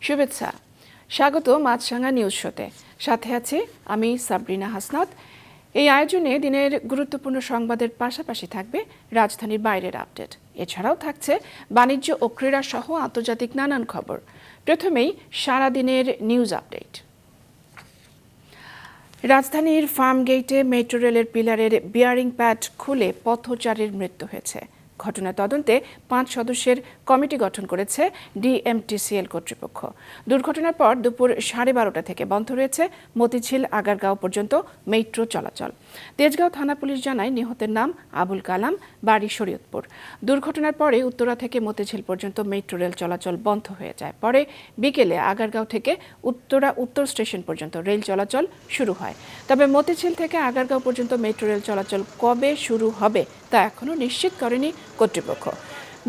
শুভেচ্ছা, স্বাগত মাছরাঙা নিউজ শোতে। সাথে আছি আমি সাবরিনা হাসনাত। এই আয়োজনে দিনের গুরুত্বপূর্ণ সংবাদের পাশাপাশি থাকবে রাজধানীর বাইরের আপডেট। এছাড়াও থাকছে বাণিজ্য ও ক্রীড়া সহ আন্তর্জাতিক নানান খবর। প্রথমেই সারাদিনের নিউজ আপডেট। রাজধানীর ফার্ম গেটে মেট্রো রেলের পিলারের বিয়ারিং প্যাড খুলে পথচারীর মৃত্যু হয়েছে। ঘটনা তদন্তে 5 সদস্যের কমিটি গঠন করেছে ডিএমটিসিএল কর্তৃপক্ষ। দুর্ঘটনার পর দুপুর 12:30 থেকে বন্ধ রয়েছে মতিঝিল আগারগাঁও পর্যন্ত মেট্রো চলাচল। তেজগাঁও থানা পুলিশ জানায় নিহতের নাম আবুল কালাম, বাড়ি শরীয়তপুর। দুর্ঘটনার পরে উত্তরা থেকে মতিঝিল পর্যন্ত মেট্রো রেল চলাচল বন্ধ হয়ে যায়। পরে বিকেলে আগারগাঁও থেকে উত্তরা উত্তর স্টেশন পর্যন্ত রেল চলাচল শুরু হয়। তবে মতিঝিল থেকে আগারগাঁও পর্যন্ত মেট্রো রেল চলাচল কবে শুরু হবে তা এখনো নিশ্চিত করেনি কর্তৃপক্ষ।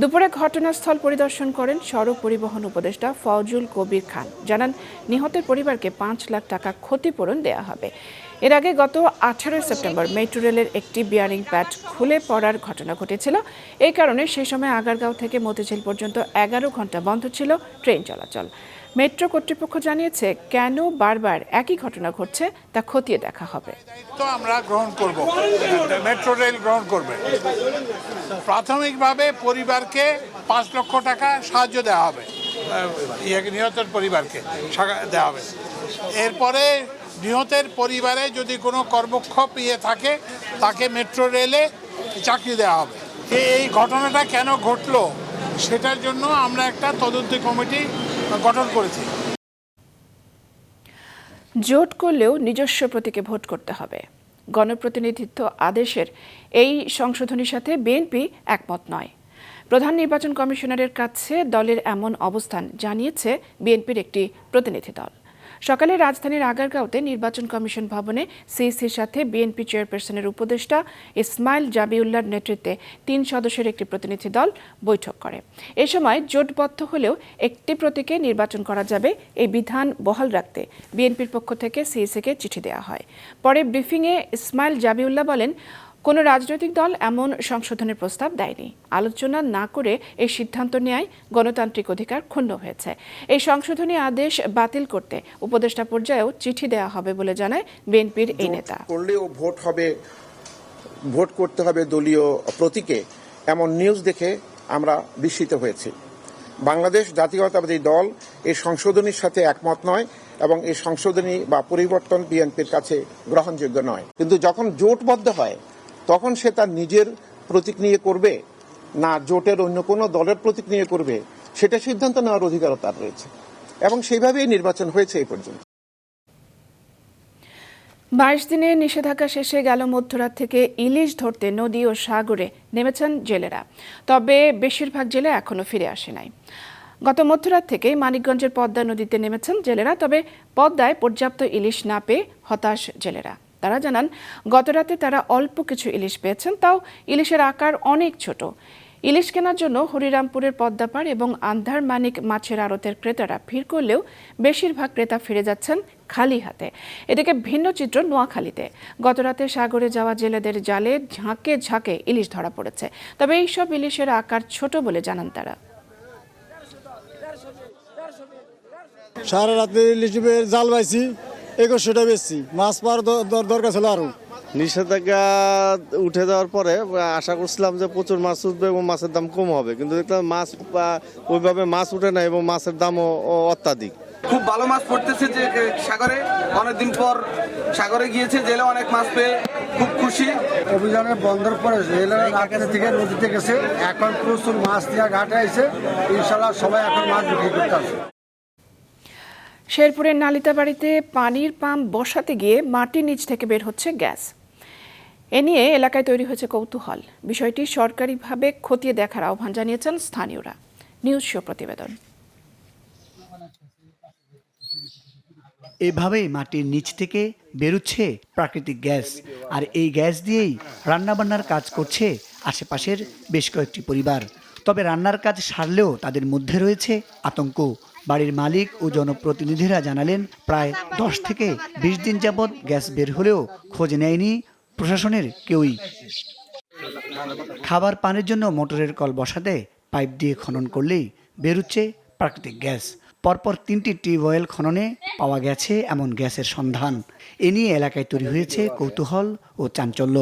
দুপুরে ঘটনাস্থল পরিদর্শন করেন সড়ক পরিবহন উপদেষ্টা ফজলুল কবির খান। জানান নিহতের পরিবারকে 5 লাখ টাকা ক্ষতিপূরণ দেওয়া হবে। এর আগে গত 18 সেপ্টেম্বর মেট্রো রেলের একটি বিয়ারিং প্যাড খুলে পড়ার ঘটনা ঘটেছিল। এই কারণে সেই সময় আগারগাঁও থেকে মতিঝিল পর্যন্ত 11 ঘন্টা বন্ধ ছিল ট্রেন চলাচল। মেট্রো কর্তৃপক্ষ জানিয়েছে কেন বারবার একই ঘটনা ঘটছে তা খতিয়ে দেখা হবে। তো আমরা গ্রহণ করব, মেট্রো রেল গ্রহণ করবে। প্রাথমিকভাবে পরিবারকে 5 লক্ষ টাকা সাহায্য দেওয়া হবে, নিহতের পরিবারকে দেওয়া হবে। এরপরে নিহতের পরিবারে যদি কোনো কর্মক্ষোভ থাকে তাকে মেট্রো রেলে চাকরি দেওয়া হবে। এই ঘটনাটা কেন ঘটলো সেটার জন্য আমরা একটা তদন্ত কমিটি গঠন করেছি। জোট করলেও নিজস্ব প্রতীকে ভোট করতে হবে। গণপ্রতিনিধিত্ব আদেশের এই সংশোধনীর সাথে বিএনপি একমত নয়। প্রধান নির্বাচন কমিশনারের কাছে দলের এমন অবস্থান জানিয়েছে বিএনপির একটি প্রতিনিধি দল। সকালে রাজধানীর আগারগাঁওতে নির্বাচন কমিশন ভবনে সিইসির সাথে বিএনপি চেয়ারপারসনের উপদেষ্টা ইসমাইল জাবিউল্লাহর নেতৃত্বে 3 সদস্যের একটি প্রতিনিধি দল বৈঠক করে। এ সময় জোটবদ্ধ হলেও একটি প্রতীকে নির্বাচন করা যাবে এই বিধান বহাল রাখতে বিএনপির পক্ষ থেকে সিইসিকে চিঠি দেওয়া হয়। পরে ব্রিফিংয়ে ইসমাইল জাবিউল্লাহ বলেন, কোনো রাজনৈতিক দল এমন সংশোধনের প্রস্তাব দেয়নি। আলোচনা না করে এই সিদ্ধান্ত নেওয়ায় গণতান্ত্রিক অধিকার ক্ষুণ্ণ হয়েছে। এই সংশোধনী আদেশ বাতিল করতে উপদেষ্টা পর্যায়েও চিঠি দেওয়া হবে বলে জানায় বিএনপির এই নেতা। করলেও ভোট করতে হবে দলীয় প্রতীকে, এমন নিউজ দেখে আমরা বিস্মিত হয়েছি। বাংলাদেশ জাতীয়তাবাদী দল এই সংশোধনীর সাথে একমত নয় এবং এই সংশোধনী বা পরিবর্তন বিএনপির কাছে গ্রহণযোগ্য নয়। কিন্তু যখন জোটবদ্ধ হয় তখন সে তার নিজের প্রতীক নিয়ে করবে না জোটের অন্য কোনো দলের প্রতীক নিয়ে করবে, সেটা সিদ্ধান্ত নেওয়ার অধিকারও তার রয়েছে এবং সেইভাবেই নির্বাচন হয়েছে এই পর্যন্ত। 22 দিনের নিষেধাজ্ঞা শেষে গেল মধ্যরাত থেকে ইলিশ ধরতে নদী ও সাগরে নেমেছেন জেলেরা। তবে বেশিরভাগ জেলে এখনো ফিরে আসে নাই। গত মধ্যরাত থেকেই মানিকগঞ্জের পদ্মা নদীতে নেমেছেন জেলেরা। তবে পদ্মায় পর্যাপ্ত ইলিশ না পেয়ে হতাশ জেলেরা। তারা জানান গতরাতে তারা অল্প কিছু ইলিশ পেয়েছেন, তাও ইলিশের আকার অনেক ছোট। ইলিশ কেনার জন্য হরিরামপুরের পদ্মাপাড় এবং আন্ধার মানিক মাছের আড়তের ক্রেতারা ভিড় করলেও বেশিরভাগ ক্রেতা ফিরে যাচ্ছেন খালি হাতে। এদিকে ভিন্ন চিত্র নোয়াখালীতে। গতরাতে সাগরে যাওয়া জেলেদের জালে ঝাঁকে ঝাঁকে ইলিশ ধরা পড়েছে। তবে এইসব ইলিশের আকার ছোট বলে জানান তারা। সারা রাতে ইলিশ জাল পাইছি 2100টা বেশি মাছ পাওয়ার দরকার ছিল আরো। নিষেধাজ্ঞা উঠে যাওয়ার পরে আশা করছিলাম যে প্রচুর মাছ উঠবে এবং মাছের দাম কম হবে, কিন্তু দেখলাম মাছ ওইভাবে মাছ উঠে না এবং মাছের দামও অত্যাধিক। খুব ভালো মাছ পড়তেছে যে সাগরে, অনেকদিন পর সাগরে গিয়েছে, জেলে অনেক মাছ পেয়ে খুব খুশি। অভিযানের বন্দর পরে জেলেরা থেকে নদীতে গেছে, এখন প্রচুর মাছ নিয়ে ঘাটে আইছে। ইনশাল্লাহ সবাই এখন মাছ বিক্রি করতে আসে। শেরপুরের নালিতাবাড়িতে পানির পাম্প বসাতে গিয়ে মাটির নিচ থেকে বের হচ্ছে গ্যাস। এ নিয়ে এলাকায় তৈরি হয়েছে কৌতূহল। বিষয়টি সরকারিভাবে খতিয়ে দেখার আহ্বান জানিয়েছেন স্থানীয়রা। নিউজ শো প্রতিবেদন। এভাবেই মাটির নিচ থেকে বেরোচ্ছে প্রাকৃতিক গ্যাস, আর এই গ্যাস দিয়েই রান্নাবান্নার কাজ করছে আশেপাশের বেশ কয়েকটি পরিবার। তবে রান্নার কাজ সারলেও তাদের মধ্যে রয়েছে আতঙ্ক। বাড়ির মালিক ও জনপ্রতিনিধিরা জানালেন প্রায় 10 থেকে 20 দিন যাবৎ গ্যাস বের হলেও খোঁজ নেয়নি প্রশাসনের কেউই। খাবার পানির জন্য মোটরের কল বসাতে পাইপ দিয়ে খনন করলেই বেরোচ্ছে প্রাকৃতিক গ্যাস। পরপর 3টি টিউবওয়েল খননে পাওয়া গেছে এমন গ্যাসের সন্ধান। এ নিয়ে এলাকায় তৈরি হয়েছে কৌতূহল ও চাঞ্চল্য।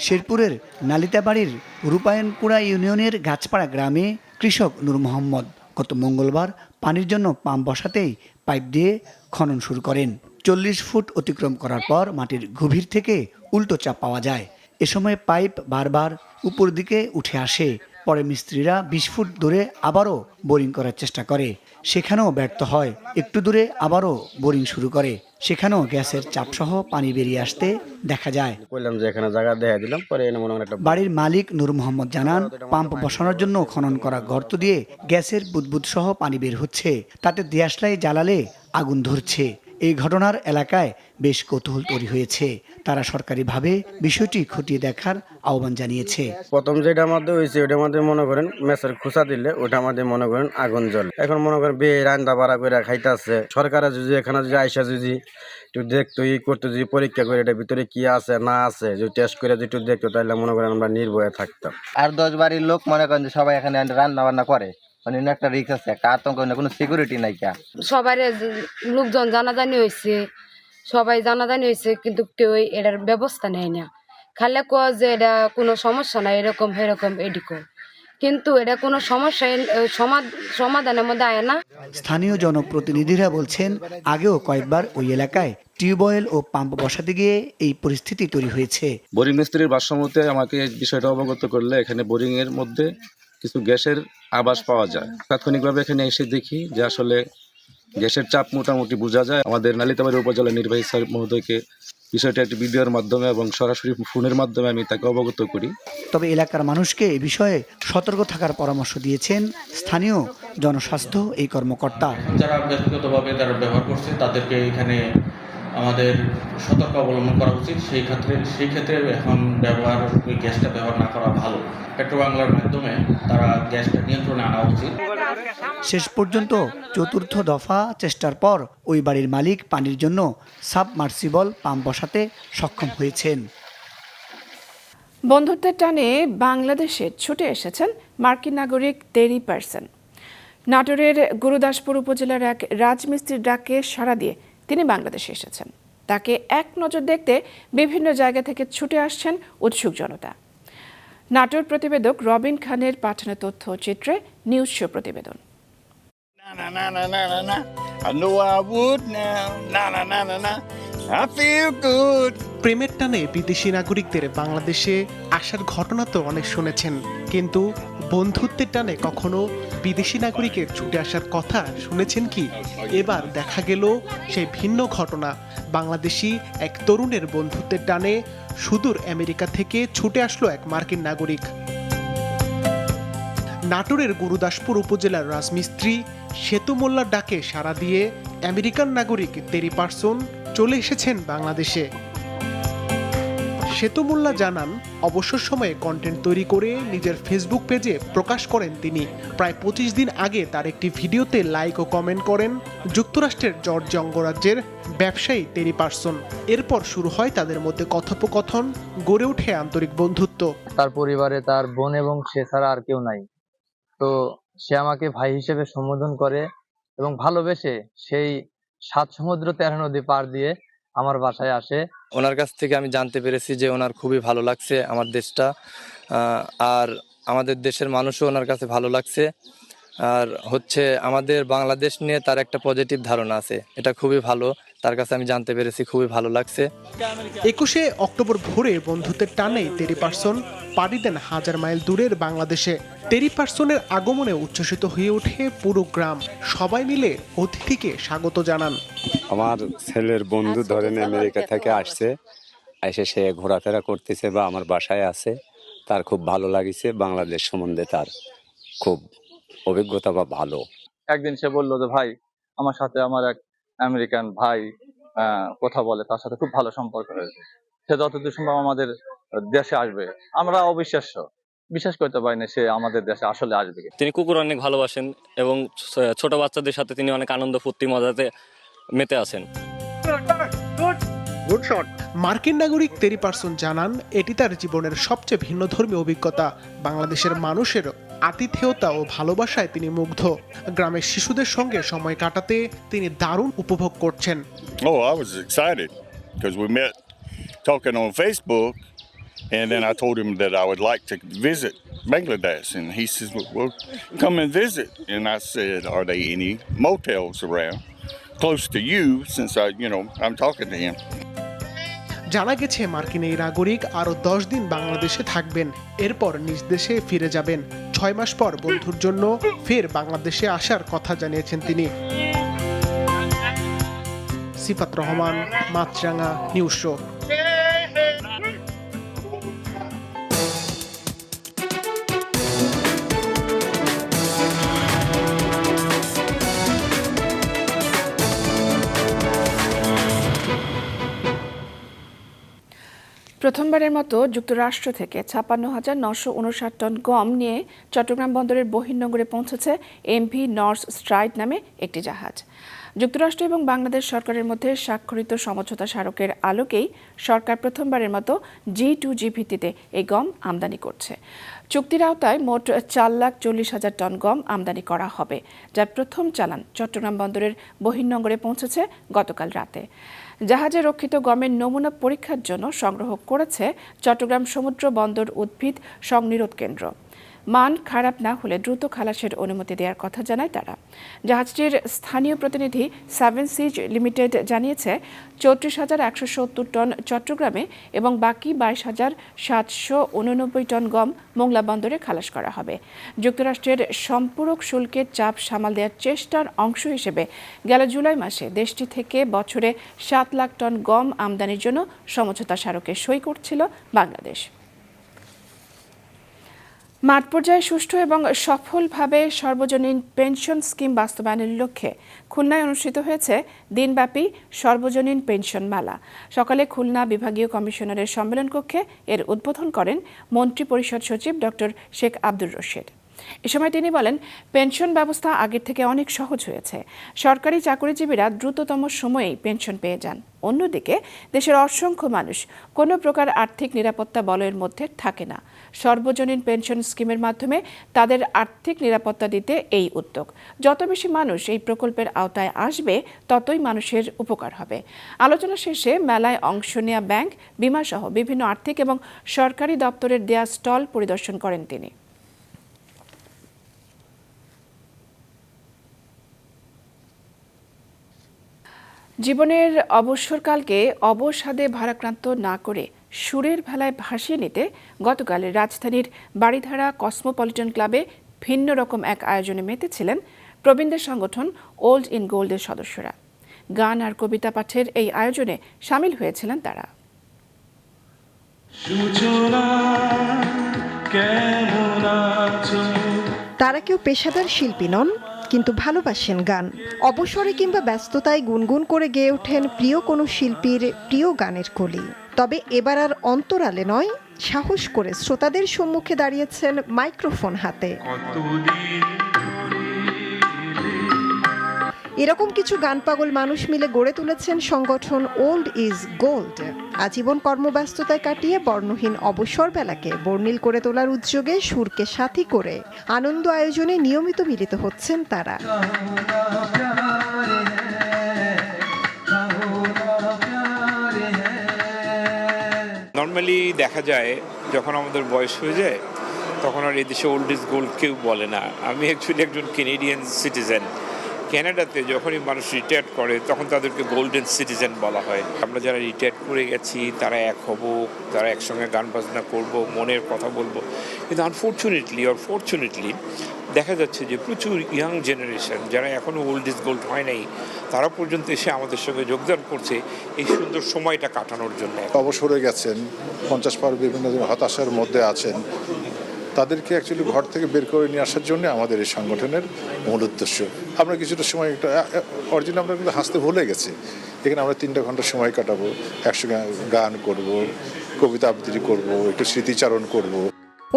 শেরপুরের নালিতাবাড়ির রূপায়ণপুরা ইউনিয়নের গাছপাড়া গ্রামে কৃষক নূর মোহাম্মদ গত মঙ্গলবার পানির জন্য পাম্প বসাতেই পাইপ দিয়ে খনন শুরু করেন। 40 ফুট অতিক্রম করার পর মাটির গভীর থেকে উল্টো চাপ পাওয়া যায়। এ সময় পাইপ বারবার উপর দিকে উঠে আসে। পরে মিস্ত্রিরা 20 ফুট দূরে আবারও বোরিং করার চেষ্টা করে, সেখানেও ব্যর্থ হয়। একটু দূরে আবারও বোরিং শুরু করে, সেখানেও গ্যাসের চাপসহ পানি বেরিয়ে আসতে দেখা যায়। বাড়ির মালিক নূর মোহাম্মদ জানান, পাম্প বসানোর জন্য খনন করা গর্ত দিয়ে গ্যাসের বুদবুদ সহ পানি বের হচ্ছে, তাতে দিয়াশলাই জ্বালালে আগুন ধরছে। এই ঘটনার এলাকায় বেশ কৌতূহল তৈরি হয়েছে। তারা সরকারিভাবে বিষয়টি খতিয়ে দেখার আহ্বান জানিয়েছে। প্রথম যেটা মধ্যে হয়েছে ওটার মধ্যে মনে করেন মেসের খুঁচা দিলে ওটার মধ্যে মনে করেন আগুন জ্বলে। এখন মনে করেন বিয়ে রান্না বাড়া করে খাইতেছে। সরকারের যদি এখানে যদি আইসা যদি একটু দেখতো ই করতো, যদি পরীক্ষা করে এটার ভিতরে কি আছে না আছে যদি টেস্ট করে যদি একটু দেখতো, তাহলে মনে করেন আমরা নির্ভয়ে থাকতাম। আর 10 বাড়ির লোক মনে করেন যে সবাই এখানে রান্না বান্না করে, মানে একটা রিস্ক আছে, একটা আতঙ্ক নেই, কোনো সিকিউরিটি নাই। সবাই লোকজন জানাজানি হয়েছে, সবাই জানাজানি হয়েছে, কিন্তু কেউ এটার ব্যবস্থা নেয় না। খালে কয় যে এটা কোনো সমস্যা নাই, এরকম এরকম এদিকে, কিন্তু এটা কোনো সমস্যা সমাধানের মধ্যে আয় না। স্থানীয় জনপ্রতিনিধিরা বলছেন, আগেও কয়েকবার ওই এলাকায় টিউবওয়েল ও পাম্প বসাতে গিয়ে এই পরিস্থিতি তৈরি হয়েছে। বোরিং মিস্ত্রির ভাষ্যমতে আমাকে বিষয়টা অবগত করলে এখানে বোরিং এর মধ্যে কিছু গ্যাসের আভাস পাওয়া যায়। তাৎক্ষণিকভাবে এখানে এসে দেখি যে আসলে গ্যাসের চাপ মোটামুটি বোঝা যায়। আমাদের নালিতাবাড়ি উপজেলা নির্বাহী স্যার মহোদয়কে বিষয়টা একটি ভিডিওর মাধ্যমে এবং সরাসরি ফোনের মাধ্যমে আমি তাকে অবগত করি। তবে এলাকার মানুষকে এ বিষয়ে সতর্ক থাকার পরামর্শ দিয়েছেন স্থানীয় জনস্বাস্থ্য এই কর্মকর্তা। যারা ব্যক্তিগতভাবে তারা ব্যবহার করছে তাদেরকে এখানে আমাদের সতর্ক অবলম্বন করা উচিত। সেই ক্ষেত্রে এখন ওই গ্যাসটা ব্যবহার না করা ভালো। পেট্রো বাংলার মাধ্যমে তারা গ্যাসটা নিয়ন্ত্রণে আনা উচিত। শেষ পর্যন্ত চতুর্থ দফা চেষ্টার পর ওই বাড়ির মালিক পানির জন্য সাবমার্সিবল পাম্প বসাতে সক্ষম হয়েছেন। বন্ধুত্বের টানে বাংলাদেশে ছুটে এসেছেন মার্কিন নাগরিক তেরি পার্সন। নাটোরের গুরুদাসপুর উপজেলার এক রাজমিস্ত্রির ডাকে সাড়া দিয়ে তিনি বাংলাদেশে এসেছেন। তাকে এক নজর দেখতে বিভিন্ন জায়গা থেকে ছুটে আসছেন উৎসুক জনতা। নাটোর প্রতিবেদক রবিন খানের পাঠানো তথ্যচিত্রে নিউজ শো প্রতিবেদন। প্রেমের টানে বিদেশি নাগরিকদের বাংলাদেশে আসার ঘটনা তো অনেক শুনেছেন, কিন্তু বন্ধুত্বের টানে কখনো বিদেশি নাগরিকের ছুটে আসার কথা শুনেছেন কি? এবার দেখা গেল সেই ভিন্ন ঘটনা। বাংলাদেশি এক তরুণের বন্ধুত্বের টানে সুদূর আমেরিকা থেকে ছুটে আসলো এক মার্কিন নাগরিক। নাটোরের গুরুদাসপুর উপজেলার রাজমিস্ত্রি সেতু মোল্লার ডাকে সাড়া দিয়ে আমেরিকান নাগরিক তেরি পার্সন চলে এসেছেন বাংলাদেশে। সেতু মোল্লা জানান, অবসর সময়ে কন্টেন্ট তৈরি করে নিজের ফেসবুক পেজে প্রকাশ করেন তিনি। প্রায় 25 দিন আগে তার একটি ভিডিওতে লাইক ও কমেন্ট করেন যুক্তরাষ্ট্রের জর্জিয়া অঙ্গরাজ্যের ব্যবসায়ী তেরি পার্সন। এরপর শুরু হয় তাদের মধ্যে কথোপকথন, গড়ে ওঠে আন্তরিক বন্ধুত্ব। তার পরিবারে তার বোন এবং সে ছাড়া আর কেউ নাই, তো সে আমাকে ভাই হিসেবে সম্বোধন করে এবং ভালোবেসে সেই 7 সমুদ্র 13 নদী পার দিয়ে আমার বাসায় আসে। ওনার কাছ থেকে আমি জানতে পেরেছি যে ওনার খুবই ভালো লাগছে আমার দেশটা, আর আমাদের দেশের মানুষও ওনার কাছে ভালো লাগছে। আর হচ্ছে আমাদের বাংলাদেশ নিয়ে তার একটা পজিটিভ ধারণা আছে, এটা খুবই ভালো। তার কাছে আমি জানতে পেরেছি, খুবই ভালো লাগছে। 21শে অক্টোবর ভোরে বন্ধুত্বের টানে তেরি পার্সন পাড়ি দেন 1000 মাইল দূরের বাংলাদেশে। তেরি পার্সনের আগমনে উচ্ছ্বসিত হয়ে ওঠে পুরো গ্রাম। সবাই মিলে অতিথিকে স্বাগত জানান। আমার ছেলের বন্ধু ধরেন আমেরিকা থেকে আসছে, এসে সে ঘোরাফেরা করতেছে বা আমার বাসায় আছে। তার খুব ভালো লাগিছে, বাংলাদেশ সম্বন্ধে তার খুব অভিজ্ঞতা বা ভালো। একদিন সে বলল যে ভাই, আমার সাথে আমার এক আমেরিকান ভাই কথা বলে, তার সাথে খুব ভালো সম্পর্ক হয়েছে, সে যতদূর সম্ভব আমাদের দেশে আসবে। আমরা বিশ্বাস করতে পারি না সে আমাদের দেশে আসলে আসবে। তিনি কুকুর অনেক ভালোবাসেন এবং ছোট বাচ্চাদের সাথে তিনি অনেক আনন্দ ফুর্তি মজাতে মেতে আছেন। মার্কিন নাগরিক তেরি পার্সন জানান, এটি তার জীবনের সবচেয়ে ভিন্নধর্মী অভিজ্ঞতা। বাংলাদেশের মানুষের আতিথেয়তা ও ভালোবাসায় তিনি মুগ্ধ। গ্রামের শিশুদের সঙ্গে সময় কাটাতে তিনি দারুণ উপভোগ করছেন। Oh, I was excited because we met talking on Facebook, and then I told him that I would like to visit Bangladesh, and he says, well, come and visit. And I said, are there any motels around close to you, since I'm talking to him. জানা গেছে মার্কিন এই নাগরিক আরও 10 দিন বাংলাদেশে থাকবেন, এরপর নিজ দেশে ফিরে যাবেন। 6 মাস পর বন্ধুর জন্য ফের বাংলাদেশে আসার কথা জানিয়েছেন তিনি। সিফাত রহমান, মাছরাঙা, নিউজ শো। প্রথমবারের মতো যুক্তরাষ্ট্র থেকে ৫৬,৯৫৯ টন গম নিয়ে চট্টগ্রাম বন্দরের বহির্নোঙরে পৌঁছেছে এমভি নর্থ স্ট্রাইড নামে একটি জাহাজ। যুক্তরাষ্ট্র এবং বাংলাদেশ সরকারের মধ্যে স্বাক্ষরিত সমঝোতা স্মারকের আলোকেই সরকার প্রথমবারের মতো G2G ভিত্তিতে এই গম আমদানি করছে। চুক্তির আওতায় মোট ৪,৪০,০০০ টন গম আমদানি করা হবে, যার প্রথম চালান চট্টগ্রাম বন্দরের বহির্নোঙরে পৌঁছেছে গতকাল রাতে। জাহাজে রক্ষিত গমের নমুনা পরীক্ষার জন্য সংগ্রহ করেছে চট্টগ্রাম সমুদ্র বন্দর উদ্ভিদ সংনিরোধ কেন্দ্র। মান খারাপ না হলে দ্রুত খালাসের অনুমতি দেওয়ার কথা জানায় তারা। জাহাজটির স্থানীয় প্রতিনিধি 7 সিজ লিমিটেড জানিয়েছে ৩৪,১৭০ টন চট্টগ্রামে এবং বাকি ২২,৭৮৯ টন গম মোংলা বন্দরে খালাস করা হবে। যুক্তরাষ্ট্রের সম্পূরক শুল্কের চাপ সামাল দেওয়ার চেষ্টার অংশ হিসেবে গেল জুলাই মাসে দেশটি থেকে বছরে ৭ লাখ টন গম আমদানির জন্য সমঝোতা স্মারকে সই করছিল বাংলাদেশ। মাঠ পর্যায়ে সুষ্ঠু এবং সফলভাবে সর্বজনীন পেনশন স্কিম বাস্তবায়নের লক্ষ্যে খুলনায় অনুষ্ঠিত হয়েছে দিনব্যাপী সর্বজনীন পেনশন মেলা। সকালে খুলনা বিভাগীয় কমিশনারের সম্মেলন কক্ষে এর উদ্বোধন করেন মন্ত্রিপরিষদ সচিব ডক্টর শেখ আব্দুর রশিদ। এ সময় তিনি বলেন, পেনশন ব্যবস্থা আগের থেকে অনেক সহজ হয়েছে। সরকারি চাকরিজীবীরা দ্রুততম সময়েই পেনশন পেয়ে যান। অন্যদিকে দেশের অসংখ্য মানুষ কোনো প্রকার আর্থিক নিরাপত্তা বলয়ের মধ্যে থাকে না। সর্বজনীন পেনশন স্কিমের মাধ্যমে তাদের আর্থিক নিরাপত্তা দিতে এই উদ্যোগ। যত বেশি মানুষ এই প্রকল্পের আওতায় আসবে, ততই মানুষের উপকার হবে। আলোচনা শেষে মেলায় অংশ নেওয়া ব্যাংক, বিমাসহ বিভিন্ন আর্থিক এবং সরকারি দপ্তরের দেয়া স্টল পরিদর্শন করেন তিনি। জীবনের অবসরকালকে অবসাদে ভারাক্রান্ত না করে সুরের ভেলায় ভাসিয়ে নিতে গতকাল রাজধানীর বাড়িধারা কসমোপলিটন ক্লাবে ভিন্ন রকম এক আয়োজনে মেতেছিলেন প্রবীণদের সংগঠন ওল্ড ইন গোল্ডের সদস্যরা। গান আর কবিতা পাঠের এই আয়োজনে সামিল হয়েছিলেন তারা। তারা কেউ পেশাদার শিল্পী নন, কিন্তু ভালোবাসেন গান। অবসরে কিংবা ব্যস্ততায় গুনগুন করে গেয়ে ওঠেন প্রিয় কোনো শিল্পীর প্রিয় গানের কলি। তবে এবার আর অন্তরালে নয়, সাহস করে শ্রোতাদের সম্মুখে দাঁড়িয়েছেন মাইক্রোফোন হাতে। এরকম কিছু গান পাগল মানুষ মিলে গড়ে তুলেছেন সংগঠন ওল্ড ইজ গোল্ড। আজীবন কর্মব্যস্ততায় কাটিয়ে বর্ণহীন অবসর বেলাকে বর্ণিল করে তোলার উদ্যোগে সুরকে সাথী করে আনন্দ আয়োজনে নিয়মিত মিলিত হচ্ছেন তারা। নর্মালি দেখা যায় যখন আমাদের বয়স হয়ে যায় তখন আর এদেশে ওল্ড ইজ গোল্ড কেউ বলে না। আমি অ্যাকচুয়ালি একজন কেনেডিয়ান সিটিজেন। ক্যানাডাতে যখনই মানুষ রিটায়ার করে তখন তাদেরকে গোল্ডেন সিটিজেন বলা হয়। আমরা যারা রিটায়ার করে গেছি তারা এক হব, তারা একসঙ্গে গান বাজনা করব, মনের কথা বলবো। কিন্তু আনফর্চুনেটলি অর ফর্চুনেটলি দেখা যাচ্ছে যে প্রচুর ইয়াং জেনারেশন যারা এখনও ওল্ড ইজ গোল্ড হয় নাই, তারা পর্যন্ত এসে আমাদের সঙ্গে যোগদান করছে এই সুন্দর সময়টা কাটানোর জন্য। অবসরে গেছেন, 50 পার বিভিন্ন হতাশার মধ্যে আছেন, তাদেরকে অ্যাকচুয়ালি ঘর থেকে বের করে নিয়ে আসার জন্য আমাদের এই সংগঠনের মূল উদ্দেশ্য। আমরা কিছুটা সময় একটা অরিজিনাল আমরা কিন্তু হাসতে ভুলে গেছি। এখানে আমরা 3 ঘন্টা সময় কাটাবো, একসঙ্গে গান করব, কবিতা আবৃত্তি করব, একটু স্মৃতিচারণ করব।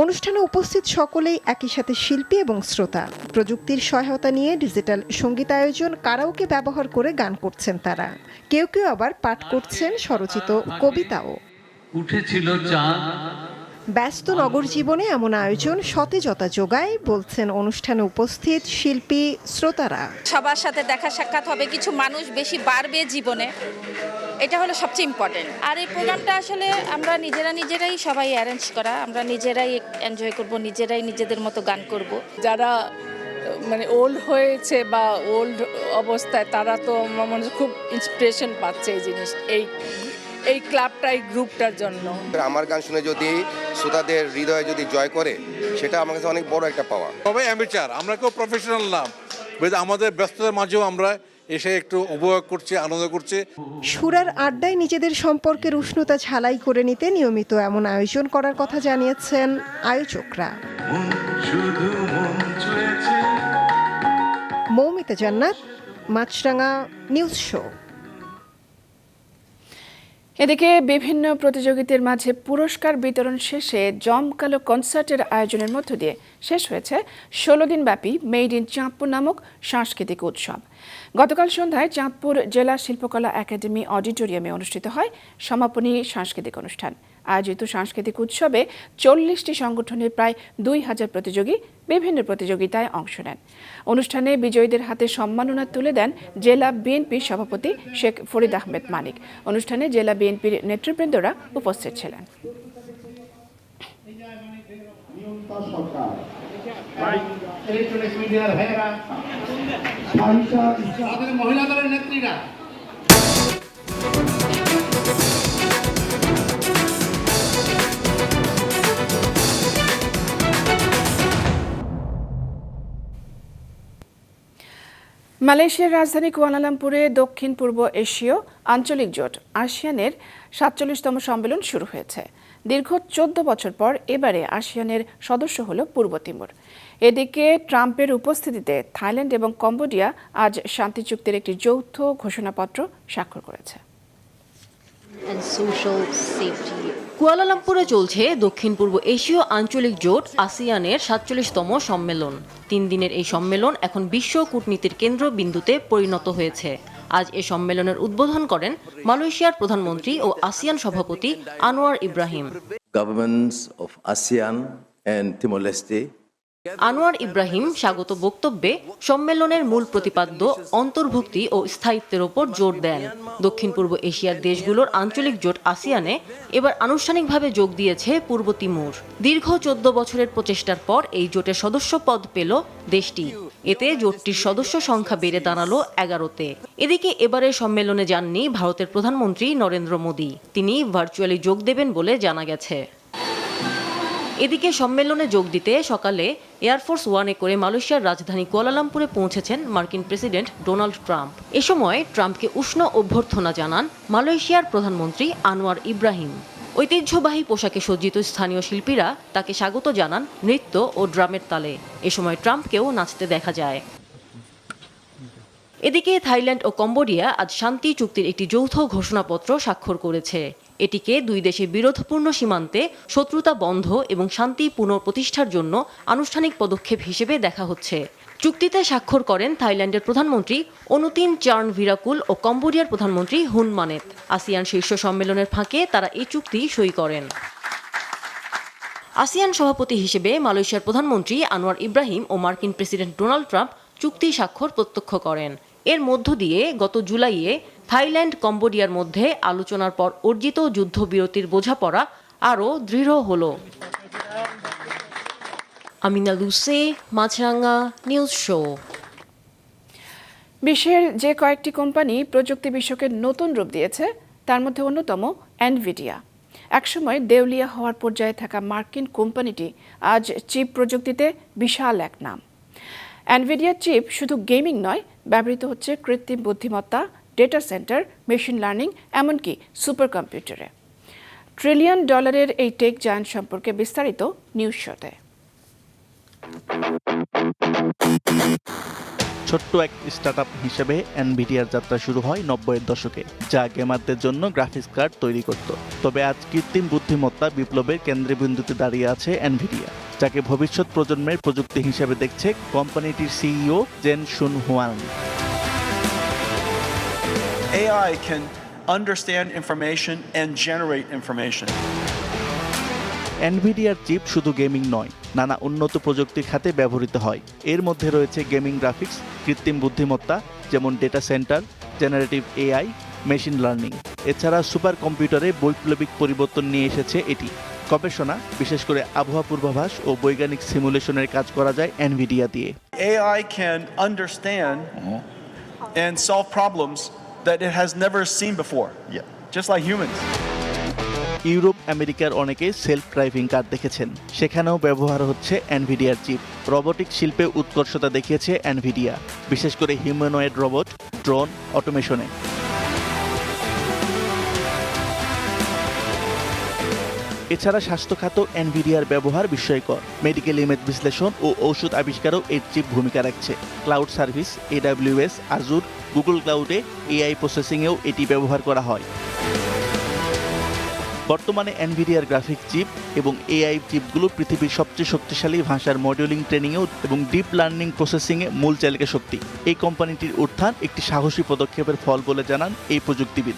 অনুষ্ঠানে উপস্থিত সকলেই একই সাথে শিল্পী এবং শ্রোতা। প্রযুক্তির সহায়তা নিয়ে ডিজিটাল সঙ্গীতায়োজন কারাওকে ব্যবহার করে গান করছেন তারা। কেউ কেউ আবার পাঠ করছেন স্বরচিত কবিতাও। উঠেছিল চাঁদ ব্যস্ত নগর জীবনে এমন আয়োজন সতেজতা যোগায় বলছেন অনুষ্ঠানে উপস্থিত শিল্পী শ্রোতারা। সবার সাথে দেখা সাক্ষাৎ হবে, কিছু মানুষ বেশি বাড়বে জীবনে, এটা হলো সবচেয়ে ইম্পর্টেন্ট। আর এই প্রোগ্রামটা আসলে আমরা নিজেরাই সবাই অ্যারেঞ্জ করা, আমরা নিজেরাই এনজয় করব, নিজেরাই নিজেদের মতো গান করব। যারা মানে ওল্ড হয়েছে বা ওল্ড অবস্থায় তারা তো আমার মনে হয় খুব ইন্সপিরেশন পাচ্ছে এই জিনিস, এই ক্লাবটা, এই গ্রুপটার জন্য। আমার গান শুনে যদি শ্রোতাদের হৃদয়ে যদি জয় করে, সেটা আমার কাছে অনেক বড় একটা পাওয়া। সবাই অ্যামেচার, আমরা কেউ প্রফেশনাল না, আমাদের ব্যস্ততার মাঝেও আমরা এসে একটু উপভোগ করছি, আনন্দ করছি। সুরার আড্ডায় নিজেদের সম্পর্কের উষ্ণতা ঝালাই করে নিতে নিয়মিত এমন আয়োজন করার কথা জানিয়েছেন আয়োজকরা। মৌমিতা জান্নাত, মাছরাঙা নিউজ শো। এদিকে বিভিন্ন প্রতিযোগিতার মাঝে পুরস্কার বিতরণ শেষে জমকালো কনসার্টের আয়োজনের মধ্য দিয়ে শেষ হয়েছে 16 দিনব্যাপী মেড ইন চাঁদপুর নামক সাংস্কৃতিক উৎসব। গতকাল সন্ধ্যায় চাঁদপুর জেলা শিল্পকলা একাডেমি অডিটোরিয়ামে অনুষ্ঠিত হয় সমাপনী সাংস্কৃতিক অনুষ্ঠান। আয়োজিত সাংস্কৃতিক উৎসবে 40টি সংগঠনের প্রায় 2000 প্রতিযোগী বিভিন্ন প্রতিযোগিতায় অংশ নেন। অনুষ্ঠানে বিজয়ীদের হাতে সম্মাননা তুলে দেন জেলা বিএনপির সভাপতি শেখ ফরিদ আহমেদ মানিক। অনুষ্ঠানে জেলা বিএনপির নেতৃবৃন্দরা উপস্থিত ছিলেন। মহিলা দলের নেত্রীরা মালয়েশিয়ার রাজধানী কুয়ালালামপুরে দক্ষিণ পূর্ব এশীয় আঞ্চলিক জোট আসিয়ানের 47তম সম্মেলন শুরু হয়েছে। দীর্ঘ 14 বছর পর এবারে আসিয়ানের সদস্য হল পূর্ব তিমুর। এদিকে ট্রাম্পের উপস্থিতিতে থাইল্যান্ড এবং কম্বোডিয়া আজ শান্তি চুক্তির একটি যৌথ ঘোষণাপত্র স্বাক্ষর করেছে। কুয়ালালামপুরে চলছে দক্ষিণ পূর্ব এশীয় আঞ্চলিক জোট আসিয়ানের 47তম সম্মেলন। 3 দিনের এই সম্মেলন এখন বিশ্ব কূটনীতির কেন্দ্রবিন্দুতে পরিণত হয়েছে। আজ এ সম্মেলনের উদ্বোধন করেন মালয়েশিয়ার প্রধানমন্ত্রী ও আসিয়ান সভাপতি Anwar Ibrahim. Governments of ASEAN and Timor-Leste Anwar Ibrahim স্বাগত বক্তব্যে সম্মেলনের মূল প্রতিপাদ্য অন্তর্ভুক্তি ও স্থায়িত্বের ওপর জোর দেন। দক্ষিণ পূর্ব এশিয়ার দেশগুলোর আঞ্চলিক জোট আসিয়ানে এবার আনুষ্ঠানিকভাবে যোগ দিয়েছে পূর্ব তিমুর। দীর্ঘ 14 বছরের প্রচেষ্টার পর এই জোটের সদস্য পদ পেল দেশটি। এতে জোটটির সদস্য সংখ্যা বেড়ে দাঁড়ালো 11-তে। এদিকে এবারের সম্মেলনে যাননি ভারতের প্রধানমন্ত্রী নরেন্দ্র মোদী। তিনি ভার্চুয়ালি যোগ দেবেন বলে জানা গেছে। এদিকে সম্মেলনে যোগ দিতে সকালে এয়ারফোর্স ওয়ানে করে মালয়েশিয়ার রাজধানী কুয়ালালামপুরে পৌঁছেছেন মার্কিন প্রেসিডেন্ট ডোনাল্ড ট্রাম্প। এ সময় ট্রাম্পকে উষ্ণ অভ্যর্থনা জানান মালয়েশিয়ার প্রধানমন্ত্রী আনোয়ার ইব্রাহিম। ঐতিহ্যবাহী পোশাকে সজ্জিত স্থানীয় শিল্পীরা তাকে স্বাগত জানান নৃত্য ও ড্রামের তালে। এ সময় ট্রাম্পকেও নাচতে দেখা যায়। এদিকে থাইল্যান্ড ও কম্বোডিয়া আজ শান্তি চুক্তির একটি যৌথ ঘোষণাপত্র স্বাক্ষর করেছে। এটিকে দুই দেশের বিরোধপূর্ণ সীমান্তে শত্রুতা বন্ধ এবং শান্তি পুনঃপ্রতিষ্ঠার জন্য আনুষ্ঠানিক পদক্ষেপ হিসেবে দেখা হচ্ছে। চুক্তিতে স্বাক্ষর করেন থাইল্যান্ডের প্রধানমন্ত্রী অনুতিন চার্নভিরাকুল ও কম্বোডিয়ার প্রধানমন্ত্রী হুন মানেত। আসিয়ান শীর্ষ সম্মেলনের ফাঁকে তারা এই চুক্তি সই করেন। আসিয়ান সভাপতি হিসেবে মালয়েশিয়ার প্রধানমন্ত্রী আনোয়ার ইব্রাহিম ও মার্কিন প্রেসিডেন্ট ডোনাল্ড ট্রাম্প চুক্তি স্বাক্ষর প্রত্যক্ষ করেন। এর মধ্য দিয়ে গত জুলাইয়ে থাইল্যান্ড কম্বোডিয়ার মধ্যে আলোচনার পর অর্জিত যুদ্ধবিরতির বোঝাপড়া আরও দৃঢ় হল। আমিনা লুসে, মাছরাঙা নিউজ শো। বিশ্বের যে কয়েকটি কোম্পানি প্রযুক্তি বিশ্বকে নতুন রূপ দিয়েছে তার মধ্যে অন্যতম এনভিডিয়া। একসময় দেউলিয়া হওয়ার পর্যায়ে থাকা মার্কিন কোম্পানিটি আজ চিপ প্রযুক্তিতে বিশাল এক নাম। এনভিডিয়া চিপ শুধু গেমিং নয়, ব্যবহৃত হচ্ছে কৃত্রিম বুদ্ধিমত্তা, ডেটা সেন্টার, মেশিন লার্নিং, এমনকি সুপার কম্পিউটারে। $1 ট্রিলিয়ন এই টেক জায়ান্ট সম্পর্কে বিস্তারিত নিউজ শোতে। ছোট্ট এক স্টার্টআপ হিসেবে এনভিডিয়ার যাত্রা শুরু হয় 90-এর দশকে, যা গেমারদের জন্য গ্রাফিক্স কার্ড তৈরি করত। তবে আজ কৃত্রিম বুদ্ধিমত্তা বিপ্লবের কেন্দ্রবিন্দুতে দাঁড়িয়ে আছে এনভিডিয়া, যাকে ভবিষ্যৎ প্রজন্মের প্রযুক্তি হিসেবে দেখছে কোম্পানিটির CEO Jensen Huang. AI can understand information and generate information. এনভিডিয়ার চিপ শুধু গেমিং নয়, নানা উন্নত প্রযুক্তির খাতে ব্যবহৃত হয়। এর মধ্যে রয়েছে গেমিং গ্রাফিক্স, কৃত্রিম বুদ্ধিমত্তা যেমন data centre, generative AI, machine learning. এছাড়া সুপার কম্পিউটারে বৈপ্লবিক পরিবর্তন নিয়ে এসেছে এটি। গবেষণা, বিশেষ করে আবহাওয়া পূর্বাভাস ও বৈজ্ঞানিক সিমুলেশনের কাজ করা যায় এনভিডিয়া দিয়ে। AI can understand and solve problems that it has never seen before. Just like humans. Europe আমেরিকার অনেকে সেলফ ড্রাইভিং কার দেখেছেন, সেখানেও ব্যবহার হচ্ছে এনভিডিয়ার চিপ। রোবোটিক শিল্পে উৎকর্ষতা দেখিয়েছে এনভিডিয়া, বিশেষ করে হিউম্যানয়েড রোবট, ড্রোন, অটোমেশনে। এছাড়া স্বাস্থ্য খাত এনভিডিয়ার ব্যবহার বিস্ময়কর। মেডিকেল ইমেজ বিশ্লেষণ ও ঔষধ আবিষ্কারও এর চিপ ভূমিকা রাখছে। Cloud service, AWS, Azure, Google ক্লাউডে এআই প্রসেসিংয়েও এটি ব্যবহার করা হয়। বর্তমানে এনভিডিয়ার গ্রাফিক চিপ এবং এআই চিপগুলো পৃথিবীর সবচেয়ে শক্তিশালী ভাষার মডেলিং ট্রেনিংয়েও এবং ডিপ লার্নিং প্রসেসিংয়ে মূল চালিকা শক্তি। এই কোম্পানিটির উত্থান একটি সাহসী পদক্ষেপের ফল বলে জানান এই প্রযুক্তিবিদ।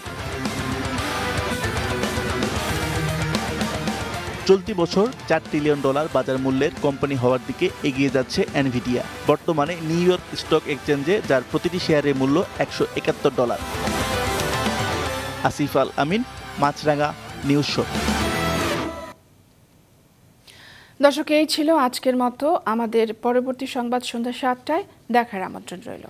চলতি বছর $4 ট্রিলিয়ন বাজার মূল্যের কোম্পানি হওয়ার দিকে এগিয়ে যাচ্ছে এনভিডিয়া। বর্তমানে নিউ ইয়র্ক স্টক এক্সচেঞ্জে যার প্রতিটি শেয়ারের মূল্য $171। আসিফ আল আমিন, মাছরাঙা নিউজ শো। দর্শক, এই ছিল আজকের মতো। আমাদের পরবর্তী সংবাদ সন্ধ্যা 7টায় দেখার আমন্ত্রণ রইল।